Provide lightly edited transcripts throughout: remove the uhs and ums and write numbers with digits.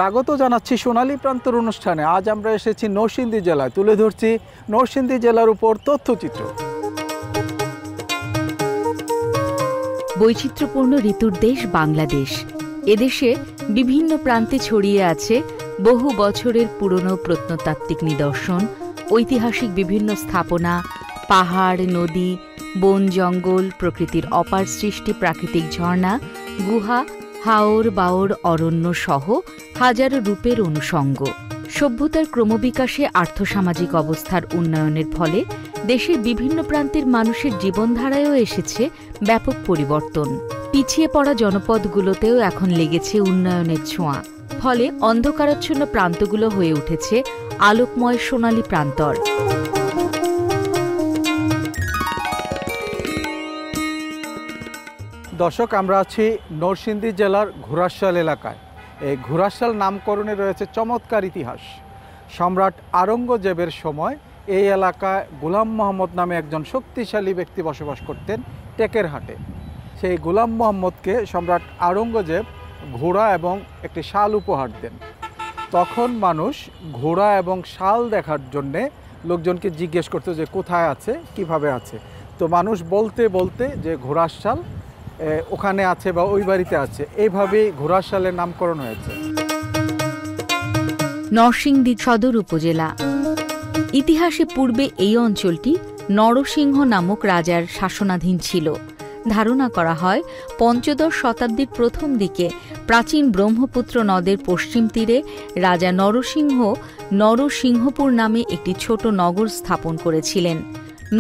স্বাগত জানাচ্ছি সোনালী প্রান্তর অনুষ্ঠানে। আজ আমরা এসেছি নরসিংদী জেলায়, তুলে ধরছি নরসিংদী জেলার উপর তথ্যচিত্র। বৈচিত্র্যপূর্ণ ঋতুর দেশ বাংলাদেশ। এদেশে বিভিন্ন প্রান্তে ছড়িয়ে আছে বহু বছরের পুরনো প্রত্নতাত্ত্বিক নিদর্শন, ঐতিহাসিক বিভিন্ন স্থাপনা, পাহাড়, নদী, বন জঙ্গল, প্রকৃতির অপার সৃষ্টি, প্রাকৃতিক ঝর্ণা, গুহা, হাওর বাওর অরণ্য সহ হাজারো রূপের অনুষঙ্গ। সভ্যতার ক্রমবিকাশে আর্থসামাজিক অবস্থার উন্নয়নের ফলে দেশের বিভিন্ন প্রান্তের মানুষের জীবনধারায়ও এসেছে ব্যাপক পরিবর্তন। পিছিয়ে পড়া জনপদগুলোতেও এখন লেগেছে উন্নয়নের ছোঁয়া। ফলে অন্ধকারাচ্ছন্ন প্রান্তগুলো হয়ে উঠেছে আলোকময় সোনালী প্রান্তর। দর্শক, আমরা আছি নরসিংদী জেলার ঘোড়াশাল এলাকায়। এই ঘোড়াশাল নামকরণে রয়েছে চমৎকার ইতিহাস। সম্রাট আওরঙ্গজেবের সময় এই এলাকায় গোলাম মোহাম্মদ নামে একজন শক্তিশালী ব্যক্তি বসবাস করতেন টেকেরহাটে। সেই গোলাম মোহাম্মদকে সম্রাট আওরঙ্গজেব ঘোড়া এবং একটি শাল উপহার দেন। তখন মানুষ ঘোড়া এবং শাল দেখার জন্যে লোকজনকে জিজ্ঞেস করতো যে কোথায় আছে, কিভাবে আছে। তো মানুষ বলতে বলতে যে ঘোড়ার শাল ওখানে আছে বা ওই বাড়িতে আছে, এইভাবেই ঘোড়াশালের নামকরণ হয়েছে। নরসিংদী সদর উপজেলা। ইতিহাসে পূর্বে এই অঞ্চলটি নরসিংহ নামক রাজার শাসনাধীন ছিল। ধারণা করা হয় পঞ্চদশ শতাব্দীর প্রথম দিকে প্রাচীন ব্রহ্মপুত্র নদের পশ্চিম তীরে রাজা নরসিংহ নরসিংহপুর নামে একটি ছোট নগর স্থাপন করেছিলেন।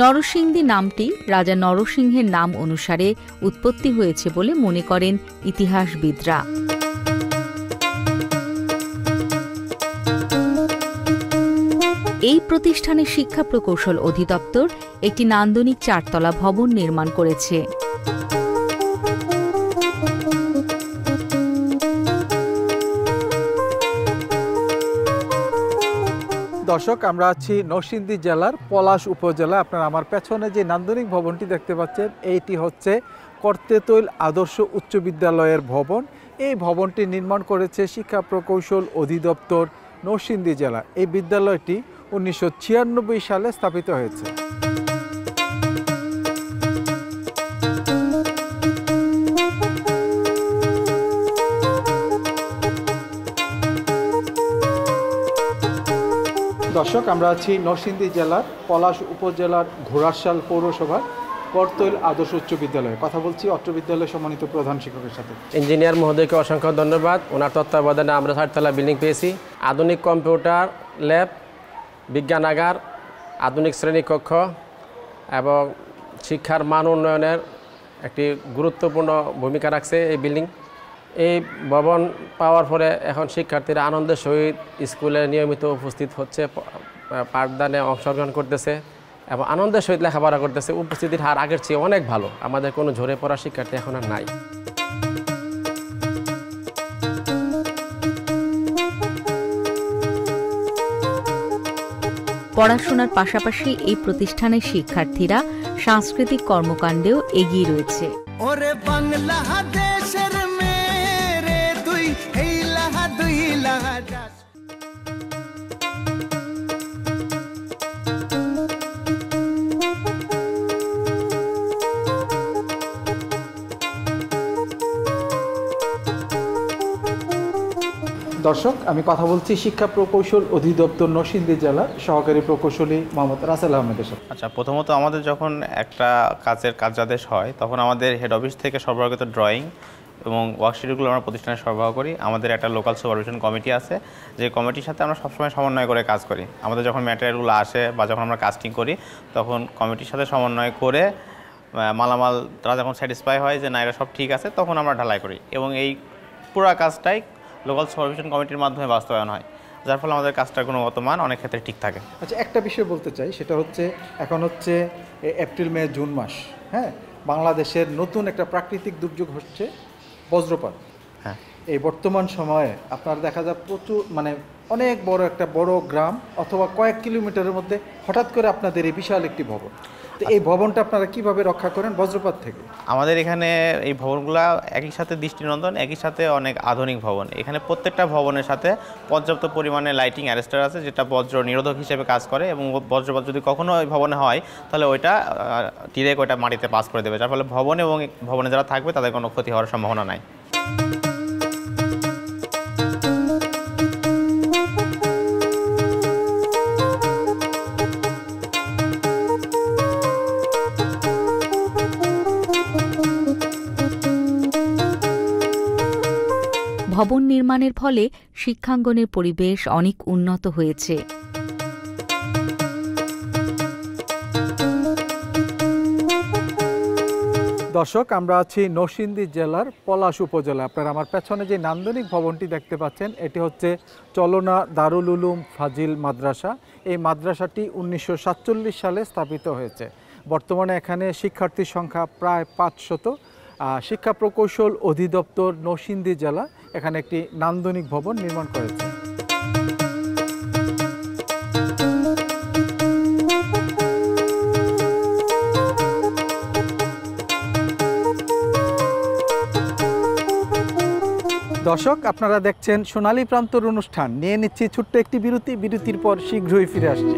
নরসিংদী নামটি রাজা নরসিংহের নাম অনুসারে উৎপত্তি হয়েছে বলে মনে করেন ইতিহাসবিদরা। এই প্রতিষ্ঠানে শিক্ষা প্রকৌশল অধিদপ্তর একটি নান্দনিক চারতলা ভবন নির্মাণ করেছে। দর্শক, আমরা আছি নরসিংদী জেলার পলাশ উপজেলা। আপনারা আমার পেছনে যে নান্দনিক ভবনটি দেখতে পাচ্ছেন, এইটি হচ্ছে কর্তেতৈল আদর্শ উচ্চ বিদ্যালয়ের ভবন। এই ভবনটি নির্মাণ করেছে শিক্ষা প্রকৌশল অধিদপ্তর নরসিংদী জেলা। এই বিদ্যালয়টি 1996 সালে স্থাপিত হয়েছে। দর্শক, আমরা আছি নরসিংদী জেলার পলাশ উপজেলার ঘোড়াশাল পৌরসভার করতৈল আদর্শ উচ্চ বিদ্যালয়ে। কথা বলছি অত্র বিদ্যালয়ের সম্মানিত প্রধান শিক্ষকের সাথে। ইঞ্জিনিয়ার মহোদয়কে অসংখ্য ধন্যবাদ। ওনার তত্ত্বাবধানে আমরা 4তলা বিল্ডিং পেয়েছি। আধুনিক কম্পিউটার ল্যাব, বিজ্ঞানাগার, আধুনিক শ্রেণীকক্ষ এবং শিক্ষার মান উন্নয়নের একটি গুরুত্বপূর্ণ ভূমিকা রাখছে এই বিল্ডিং। এই ভবন পাওয়ার পরে এখন শিক্ষার্থীরা আনন্দের সহিত স্কুলে নিয়মিত উপস্থিত হচ্ছে, পাঠদানে অংশগ্রহণ করতেছে এবং আনন্দের সহিত লেখাপড়া করতেছে। উপস্থিতির হার আগের চেয়ে অনেক ভালো। আমাদের কোনো ঝরে পড়া শিক্ষার্থী এখন আর নাই। পড়াশোনার পাশাপাশি এই প্রতিষ্ঠানের শিক্ষার্থীরা সাংস্কৃতিক কর্মকাণ্ডেও এগিয়ে রয়েছে। ওরে বাংলাদেশের মেরে তুই এই লাহা দুই লাহা যাস। দর্শক, আমি কথা বলছি শিক্ষা প্রকৌশল অধিদপ্তর নরসিংদী জেলার সহকারী প্রকৌশলী মোহাম্মদ রাসেল আহমেদের সাথে। আচ্ছা, প্রথমত আমাদের যখন একটা কাজের কার্যাদেশ হয় তখন আমাদের হেড অফিস থেকে সরবরাহকৃত ড্রয়িং এবং ওয়ার্কশিটগুলো আমরা প্রতিষ্ঠানে সরবরাহ করি। আমাদের একটা লোকাল সুপারভিশন কমিটি আছে, যে কমিটির সাথে আমরা সবসময় সমন্বয় করে কাজ করি। আমাদের যখন ম্যাটেরিয়ালগুলো আসে বা যখন আমরা কাস্টিং করি তখন কমিটির সাথে সমন্বয় করে মালামাল তারা যখন স্যাটিসফাই হয় যে না এটা সব ঠিক আছে, তখন আমরা ঢালাই করি এবং এই পুরো কাজটাই লোকাল সুপারভিশন কমিটির মাধ্যমে বাস্তবায়ন হয়, যার ফলে আমাদের কাজটার গুণগত মান অনেক ক্ষেত্রে ঠিক থাকে। আচ্ছা, একটা বিষয় বলতে চাই, সেটা হচ্ছে এখন হচ্ছে এপ্রিল, মে, জুন মাস। হ্যাঁ, বাংলাদেশের নতুন একটা প্রাকৃতিক দুর্যোগ হচ্ছে বজ্রপাত। হ্যাঁ, এই বর্তমান সময়ে আপনার দেখা যায় প্রচুর অনেক বড় একটা বড় গ্রাম অথবা কয়েক কিলোমিটারের মধ্যে হঠাৎ করে আপনাদের এই বিশাল একটি ভবন। তো এই ভবনটা আপনারা কিভাবে রক্ষা করেন বজ্রপাত থেকে? আমাদের এখানে এই ভবনগুলা একই সাথে দৃষ্টিনন্দন, একই সাথে অনেক আধুনিক ভবন। এখানে প্রত্যেকটা ভবনের সাথে পর্যাপ্ত পরিমাণে লাইটিং অ্যারেস্টার আছে, যেটা বজ্র নিরোধক হিসেবে কাজ করে, এবং বজ্রপাত যদি কখনো ওই ভবনে হয় তাহলে ওইটা ডিরেক্ট ওইটা মাটিতে পাস করে দেবে, যার ফলে ভবন এবং ভবনে যারা থাকবে তাদের কোনো ক্ষতি হওয়ার সম্ভাবনা নাই। ভবন নির্মাণের ফলে শিক্ষাঙ্গনের পরিবেশ অনেক উন্নত হয়েছে। দর্শক, আমরা আছি নরসিংদী জেলার পলাশ উপজেলা। আপনারা আমার পেছনে যে নান্দনিক ভবনটি দেখতে পাচ্ছেন, এটি হচ্ছে চলনা দারুল উলুম ফাজিল মাদ্রাসা। এই মাদ্রাসাটি 1947 সালে স্থাপিত হয়েছে। বর্তমানে এখানে শিক্ষার্থীর সংখ্যা প্রায় 500। শিক্ষা প্রকৌশল অধিদপ্তর নরসিংদী জেলা এখানে একটি নান্দনিক ভবন নির্মাণ করেছে। দর্শক, আপনারা দেখছেন সোনালী প্রান্তর অনুষ্ঠান। নিয়ে নিচ্ছি ছোট্ট একটি বিরতি। বিরতির পর শীঘ্রই ফিরে আসছি।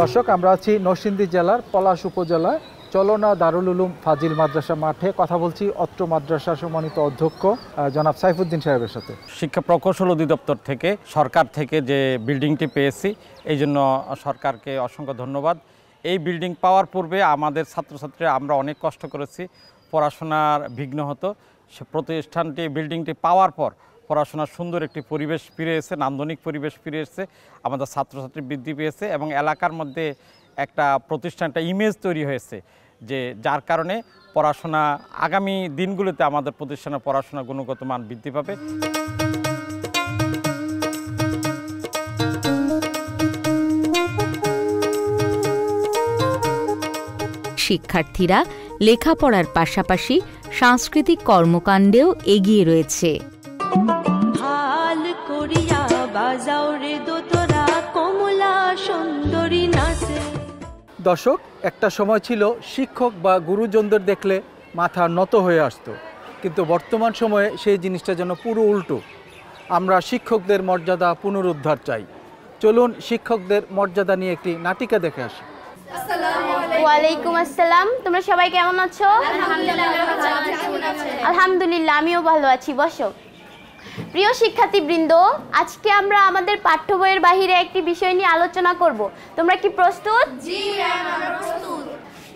দর্শক, আমরা আছি নরসিংদী জেলার পলাশ উপজেলা চলনা দারুল উলুম ফাজিল মাদ্রাসা মাঠে। কথা বলছি অত্র মাদ্রাসার সম্মানিত অধ্যক্ষ জনাব সাইফুদ্দিন সাহেবের সাথে। শিক্ষা প্রকৌশল অধিদপ্তর থেকে, সরকার থেকে যে বিল্ডিংটি পেয়েছি, এই জন্য সরকারকে অসংখ্য ধন্যবাদ। এই বিল্ডিং পাওয়ার পূর্বে আমাদের ছাত্রছাত্রীরা আমরা অনেক কষ্ট করেছি, পড়াশোনার বিঘ্ন হতো। সে প্রতিষ্ঠানটি বিল্ডিংটি পাওয়ার পর পড়াশোনার সুন্দর একটি পরিবেশ ফিরে এসেছে, নান্দনিক পরিবেশ ফিরে এসেছে, আমাদের ছাত্রছাত্রী বৃদ্ধি পেয়েছে এবং এলাকার মধ্যে একটা প্রতিষ্ঠানটা ইমেজ তৈরি হয়েছে, যে যার কারণে পড়াশোনা আগামী দিনগুলোতে আমাদের প্রতিষ্ঠানের পড়াশোনার গুণগত মান বৃদ্ধি পাবে। শিক্ষার্থীরা লেখাপড়ার পাশাপাশি সাংস্কৃতিক কর্মকাণ্ডেও এগিয়ে রয়েছে। দর্শক, একটা সময় ছিল শিক্ষক বা গুরুজনদের দেখলে মাথা নত হয়ে আসতো, কিন্তু বর্তমান সময়ে সেই জিনিসটা যেন পুরো উল্টো। আমরা শিক্ষকদের মর্যাদা পুনরুদ্ধার চাই। চলুন শিক্ষকদের মর্যাদা নিয়ে একটি নাটিকা দেখে আসি। ওয়ালাইকুম আসসালাম। তোমরা সবাই কেমন আছো? আলহামদুলিল্লাহ, আমিও ভালো আছি। বসো। প্রিয় শিক্ষার্থীবৃন্দ, আজকে আমরা আমাদের পাঠ্য বইয়ের বাহিরে একটি বিষয় নিয়ে আলোচনা করব। তোমরা কি প্রস্তুত? জি ম্যাম, আমরা প্রস্তুত।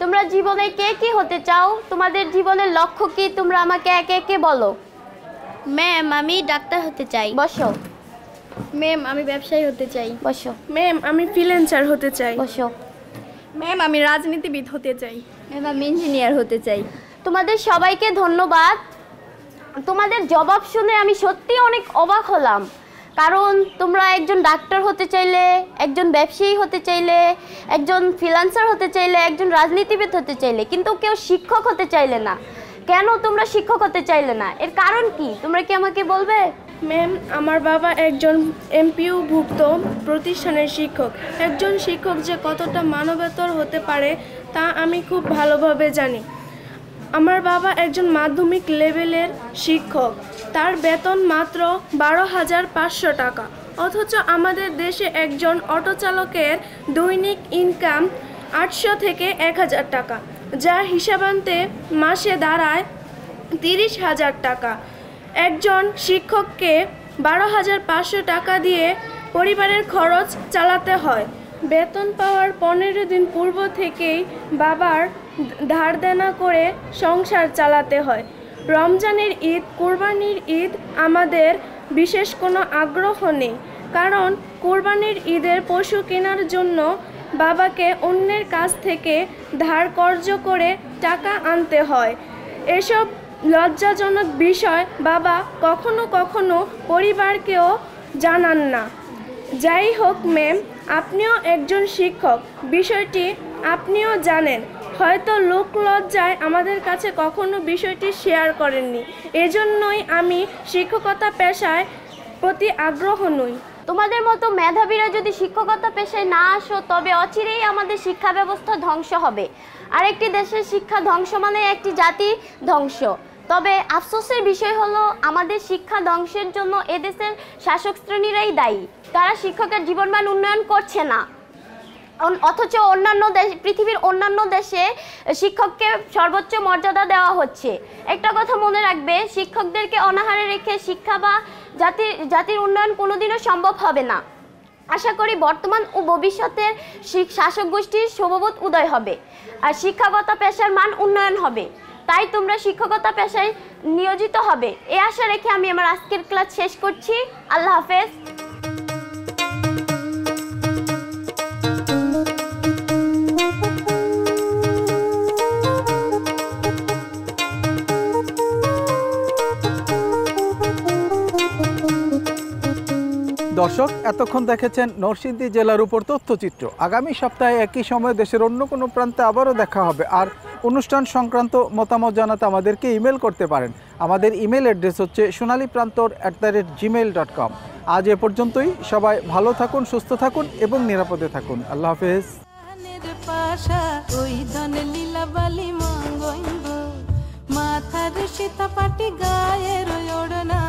তোমরা জীবনে কে কি হতে চাও? তোমাদের জীবনের লক্ষ্য কি? তোমরা আমাকে একে একে বলো। ম্যাম, আমি ডাক্তার হতে চাই। বসো। ম্যাম, আমি ব্যবসায়ী হতে চাই। বসো। ম্যাম, আমি ফ্রিল্যান্সার হতে চাই। বসো। ম্যাম, আমি রাজনীতিবিদ হতে চাই। ম্যাম, আমি ইঞ্জিনিয়ার হতে চাই। তোমাদের সবাইকে ধন্যবাদ। তোমাদের জবাব শুনে আমি সত্যি অনেক অবাক হলাম, কারণ তোমরা একজন ডাক্তার হতে চাইলে, একজন ব্যবসায়ী হতে চাইলে, একজন ফ্রিল্যান্সার হতে চাইলে, একজন রাজনীতিবিদ হতে চাইলে, কিন্তু কেউ শিক্ষক হতে চাইলে না। কেন তোমরা শিক্ষক হতে চাইলে না? এর কারণ কি তোমরা কি আমাকে বলবে? ম্যাম, আমার বাবা একজন এমপিওভুক্ত প্রতিষ্ঠানের শিক্ষক। একজন শিক্ষক যে কতটা মানবেতর হতে পারে তা আমি খুব ভালোভাবে জানি। আমার বাবা একজন মাধ্যমিক লেভেলের শিক্ষক, তার বেতন মাত্র 12,500 টাকা, অথচ আমাদের দেশে একজন অটো চালকের দৈনিক ইনকাম 800 থেকে 1000 টাকা, যা হিসাবান্তে মাসে দাঁড়ায় 30,000 টাকা। একজন শিক্ষককে 12,500 টাকা দিয়ে পরিবারের খরচ চালাতে হয়। বেতন পাওয়ার 15 দিন পূর্ব থেকেই বাবার ধার দেনা করে সংসার চালাতে হয়। রমজানের ঈদ, কোরবানির ঈদ আমাদের বিশেষ কোনো আগ্রহ নেই, কারণ কোরবানির ঈদের পশু কেনার জন্য বাবাকে অন্যের কাছ থেকে ধার কর্জ করে টাকা আনতে হয়। এসব লজ্জাজনক বিষয় বাবা কখনো কখনো পরিবারকেও জানান না। যাই হোক ম্যাম, আপনিও একজন শিক্ষক, বিষয়টি আপনিও জানেন, হয়তো লোক লজ্জায় আমাদের কাছে কখনো বিষয়টি শেয়ার করেননি। এজন্যই আমি শিক্ষকতা পেশায় প্রতি আগ্রহ নই। তোমাদের মতো মেধাবীরা যদি শিক্ষকতা পেশায় না আসো তবে অচিরেই আমাদের শিক্ষা ব্যবস্থা ধ্বংস হবে। আরেকটি দেশের শিক্ষা ধ্বংস মানে একটি জাতি ধ্বংস। তবে আফসোসের বিষয় হলো আমাদের শিক্ষা ধ্বংসের জন্য এদেশের শাসক শ্রেণীরাই দায়ী। তারা শিক্ষকের জীবনমান উন্নয়ন করছে না, অথচ পৃথিবীর অন্যান্য দেশে শিক্ষককে সর্বোচ্চ মর্যাদা দেওয়া হচ্ছে। একটা কথা মনে রাখবে, শিক্ষকদেরকে অনাহারে রেখে শিক্ষা বা জাতির উন্নয়ন কোনোদিনও সম্ভব হবে না। আশা করি বর্তমান ও ভবিষ্যতের শাসক গোষ্ঠীর শুভবোধ উদয় হবে আর শিক্ষাগত পেশার মান উন্নয়ন হবে। তাই তোমরা শিক্ষকতা পেশায় নিয়োজিত হবে, এই আশা রেখে আমি আমার আজকের ক্লাস শেষ করছি। আল্লাহ হাফেজ। দর্শক, এতক্ষণ দেখেছেন নরসিংদী জেলার উপর তথ্যচিত্র। আগামী সপ্তাহে একই সময় দেশের অন্য কোনো প্রান্তে আবারও দেখা হবে। আর অনুষ্ঠান সংক্রান্ত মতামত জানাতে আমাদেরকে ইমেল করতে পারেন। আমাদের ইমেল অ্যাড্রেস হচ্ছে sonaliprantор@gmail.com। আজ এ পর্যন্তই। সবাই ভালো থাকুন, সুস্থ থাকুন এবং নিরাপদে থাকুন। আল্লাহ হাফেজ। মাথার সীতা পাটি গায়ের ওড়না।